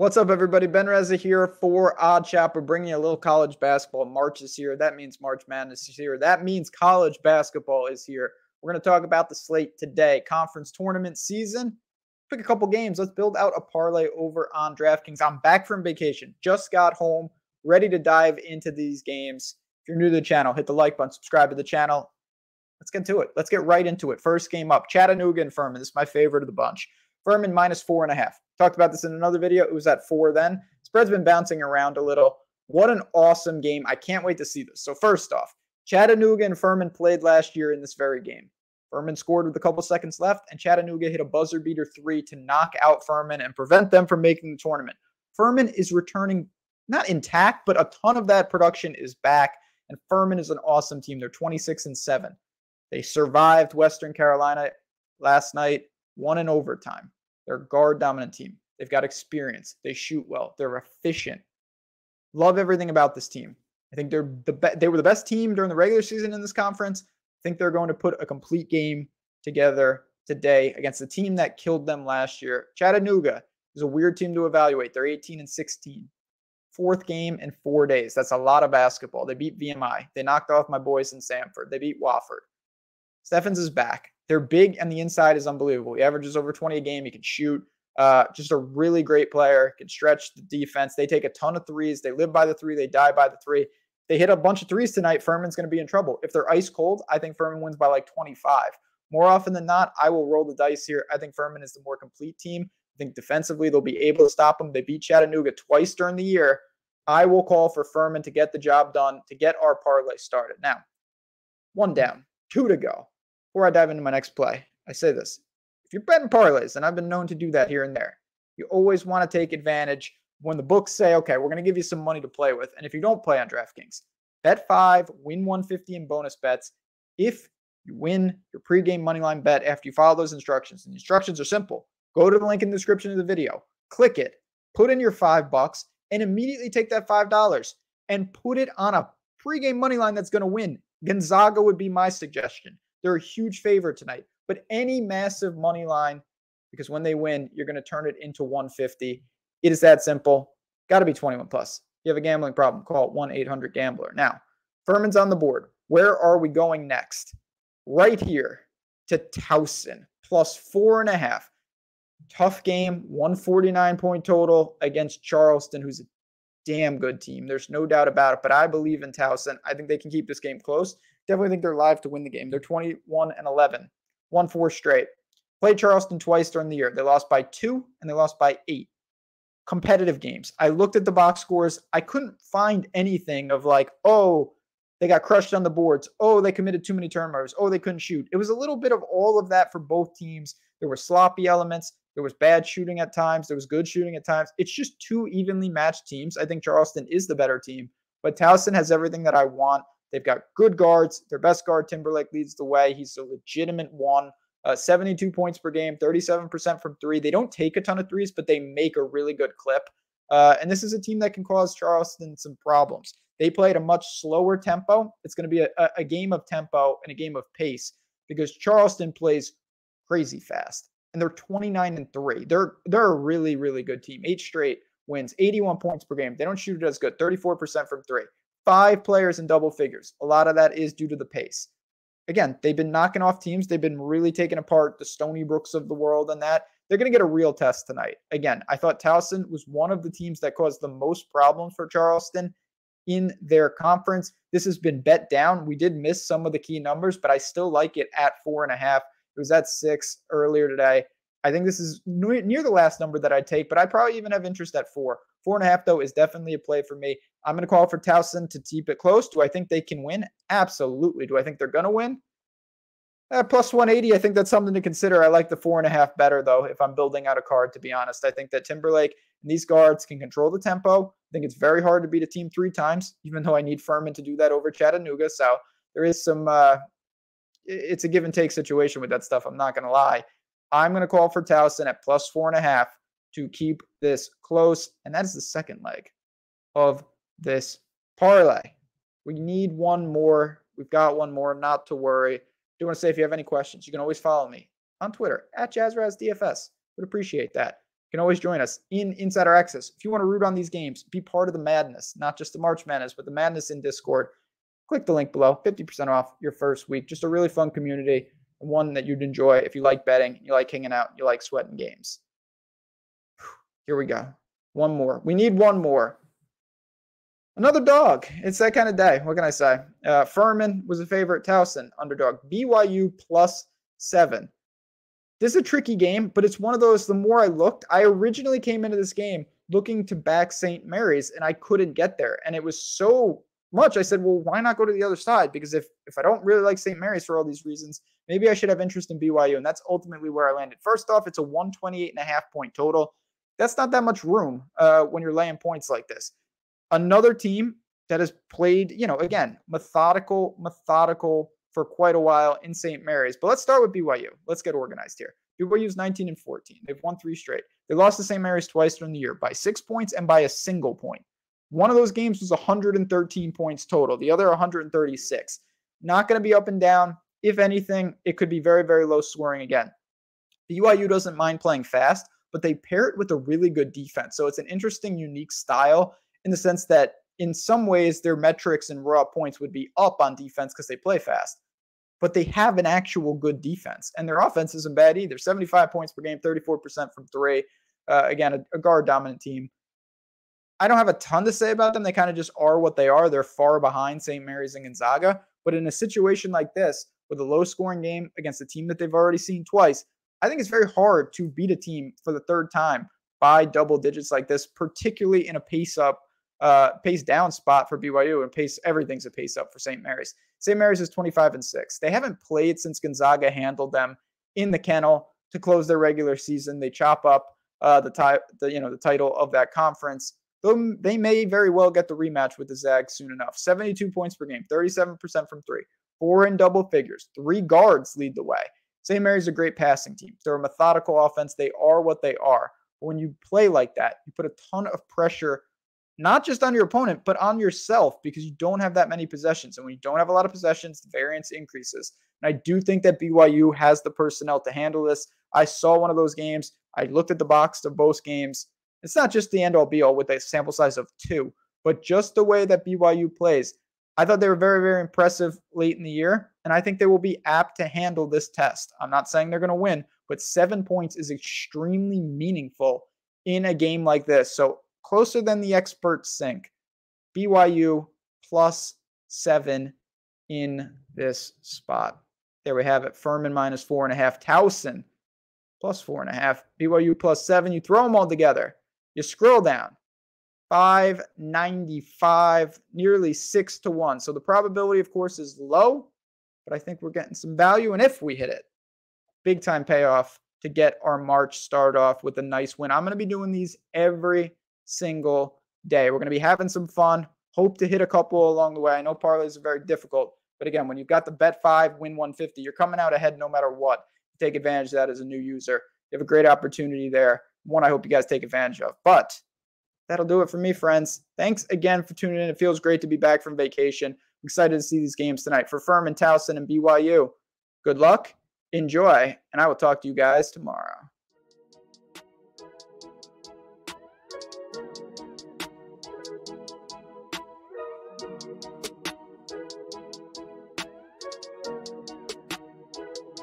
What's up, everybody? Ben Reza here for Oddshopper, bringing you a little college basketball. March is here. That means March Madness is here. That means college basketball is here. We're going to talk about the slate today. Conference tournament season. Pick a couple games. Let's build out a parlay over on DraftKings. I'm back from vacation. Just got home, ready to dive into these games. If you're new to the channel, hit the like button, subscribe to the channel. Let's get to it. Let's get right into it. First game up, Chattanooga and Furman. This is my favorite of the bunch. Furman minus 4.5. Talked about this in another video. It was at 4 then. Spread's been bouncing around a little. What an awesome game. I can't wait to see this. So first off, Chattanooga and Furman played last year in this very game. Furman scored with a couple seconds left, and Chattanooga hit a buzzer beater 3 to knock out Furman and prevent them from making the tournament. Furman is returning, not intact, but a ton of that production is back, and Furman is an awesome team. They're 26-7. They survived Western Carolina last night, won in overtime. They're a guard-dominant team. They've got experience. They shoot well. They're efficient. Love everything about this team. I think they were the best team during the regular season in this conference. I think they're going to put a complete game together today against the team that killed them last year. Chattanooga is a weird team to evaluate. They're 18-16. Fourth game in 4 days. That's a lot of basketball. They beat VMI. They knocked off my boys in Samford. They beat Wofford. Steffens is back. They're big, and the inside is unbelievable. He averages over 20 a game. He can shoot. Just a really great player. Can stretch the defense. They take a ton of threes. They live by the three. They die by the three. If they hit a bunch of threes tonight, Furman's going to be in trouble. If they're ice cold, I think Furman wins by like 25. More often than not, I will roll the dice here. I think Furman is the more complete team. I think defensively, they'll be able to stop them. They beat Chattanooga twice during the year. I will call for Furman to get the job done, to get our parlay started. Now, 1 down, 2 to go. Before I dive into my next play, I say this. If you're betting parlays, and I've been known to do that here and there, you always want to take advantage when the books say, okay, we're going to give you some money to play with. And if you don't play on DraftKings, bet 5, win 150 in bonus bets. If you win your pregame moneyline bet after you follow those instructions, and the instructions are simple. Go to the link in the description of the video, click it, put in your $5, and immediately take that $5 and put it on a pregame moneyline that's going to win. Gonzaga would be my suggestion. They're a huge favorite tonight, but any massive money line, because when they win, you're going to turn it into 150. It is that simple. Got to be 21 plus. If you have a gambling problem, call 1-800-GAMBLER. Now, Furman's on the board. Where are we going next? Right here to Towson, plus 4.5. Tough game, 149-point total against Charleston, who's a damn good team. There's no doubt about it, but I believe in Towson. I think they can keep this game close. Definitely think they're live to win the game. They're 21-11, won 4 straight. Played Charleston twice during the year. They lost by 2 and they lost by 8. Competitive games. I looked at the box scores. I couldn't find anything of like, oh, they got crushed on the boards. Oh, they committed too many turnovers. Oh, they couldn't shoot. It was a little bit of all of that for both teams. There were sloppy elements. There was bad shooting at times. There was good shooting at times. It's just 2 evenly matched teams. I think Charleston is the better team, but Towson has everything that I want. They've got good guards. Their best guard, Timberlake, leads the way. He's a legitimate one. 72 points per game, 37% from 3. They don't take a ton of threes, but they make a really good clip. And this is a team that can cause Charleston some problems. They play at a much slower tempo. It's going to be a game of tempo and a game of pace because Charleston plays crazy fast. And they're 29-3. They're a really, really good team. 8 straight wins, 81 points per game. They don't shoot it as good, 34% from 3. 5 players in double figures. A lot of that is due to the pace. Again, they've been knocking off teams. They've been really taking apart the Stony Brooks of the world and that. They're going to get a real test tonight. Again, I thought Towson was one of the teams that caused the most problems for Charleston in their conference. This has been bet down. We did miss some of the key numbers, but I still like it at 4.5. It was at 6 earlier today. I think this is near the last number that I'd take, but I probably even have interest at 4. 4.5, though, is definitely a play for me. I'm going to call for Towson to keep it close. Do I think they can win? Absolutely. Do I think they're going to win? Plus 180, I think that's something to consider. I like the 4.5 better, though, if I'm building out a card, to be honest. I think that Timberlake and these guards can control the tempo. I think it's very hard to beat a team 3 times, even though I need Furman to do that over Chattanooga. So there is some it's a give and take situation with that stuff. I'm not going to lie. I'm going to call for Towson at plus 4.5 to keep this close. And that is the second leg of this parlay. We need one more. We've got one more, not to worry. I do want to say if you have any questions, you can always follow me on Twitter at JazzRazDFS. Would appreciate that. You can always join us in Insider Access. If you want to root on these games, be part of the madness, not just the March Madness, but the madness in Discord, click the link below, 50% off your first week. Just a really fun community, one that you'd enjoy if you like betting, you like hanging out, you like sweating games. Here we go. One more. We need one more. Another dog. It's that kind of day. What can I say? Furman was a favorite. Towson, underdog. BYU +7. This is a tricky game, but it's one of those, the more I looked, I originally came into this game looking to back St. Mary's, and I couldn't get there. And it was so much, I said, well, why not go to the other side? Because if I don't really like St. Mary's for all these reasons, maybe I should have interest in BYU. And that's ultimately where I landed. First off, it's a 128.5 point total. That's not that much room when you're laying points like this. Another team that has played, again, methodical for quite a while in St. Mary's. But let's start with BYU. Let's get organized here. BYU's 19-14. They've won 3 straight. They lost to St. Mary's twice during the year by 6 points and by a single point. One of those games was 113 points total. The other 136. Not going to be up and down. If anything, it could be very, very low scoring again. BYU doesn't mind playing fast, but they pair it with a really good defense. So it's an interesting, unique style in the sense that in some ways their metrics and raw points would be up on defense because they play fast. But they have an actual good defense. And their offense isn't bad either. 75 points per game, 34% from 3. Again, a guard-dominant team. I don't have a ton to say about them. They kind of just are what they are. They're far behind St. Mary's and Gonzaga. But in a situation like this, with a low-scoring game against a team that they've already seen twice, I think it's very hard to beat a team for the third time by double digits like this, particularly in a pace down spot for BYU, and everything's a pace up for St. Mary's. St. Mary's is 25-6. They haven't played since Gonzaga handled them in the kennel to close their regular season. They chop up the title of that conference. Though they may very well get the rematch with the Zags soon enough. 72 points per game, 37% from 3, 4 in double figures. 3 guards lead the way. St. Mary's a great passing team. They're a methodical offense. They are what they are. But when you play like that, you put a ton of pressure not just on your opponent, but on yourself, because you don't have that many possessions. And when you don't have a lot of possessions, the variance increases. And I do think that BYU has the personnel to handle this. I saw one of those games. I looked at the box of both games. It's not just the end-all be-all with a sample size of 2, but just the way that BYU plays. I thought they were very, very impressive late in the year, and I think they will be apt to handle this test. I'm not saying they're going to win, but 7 points is extremely meaningful in a game like this. So closer than the experts think. BYU +7 in this spot. There we have it. Furman -4.5. Towson +4.5. BYU +7. You throw them all together. You scroll down. 595, nearly 6-1. So the probability, of course, is low, but I think we're getting some value. And if we hit it, big time payoff to get our March start off with a nice win. I'm going to be doing these every single day. We're going to be having some fun. Hope to hit a couple along the way. I know parlays are very difficult, but again, when you've got the bet 5, win 150, you're coming out ahead no matter what. Take advantage of that as a new user. You have a great opportunity there. One I hope you guys take advantage of. But that'll do it for me, friends. Thanks again for tuning in. It feels great to be back from vacation. I'm excited to see these games tonight for Furman, Towson, and BYU. Good luck, enjoy, and I will talk to you guys tomorrow.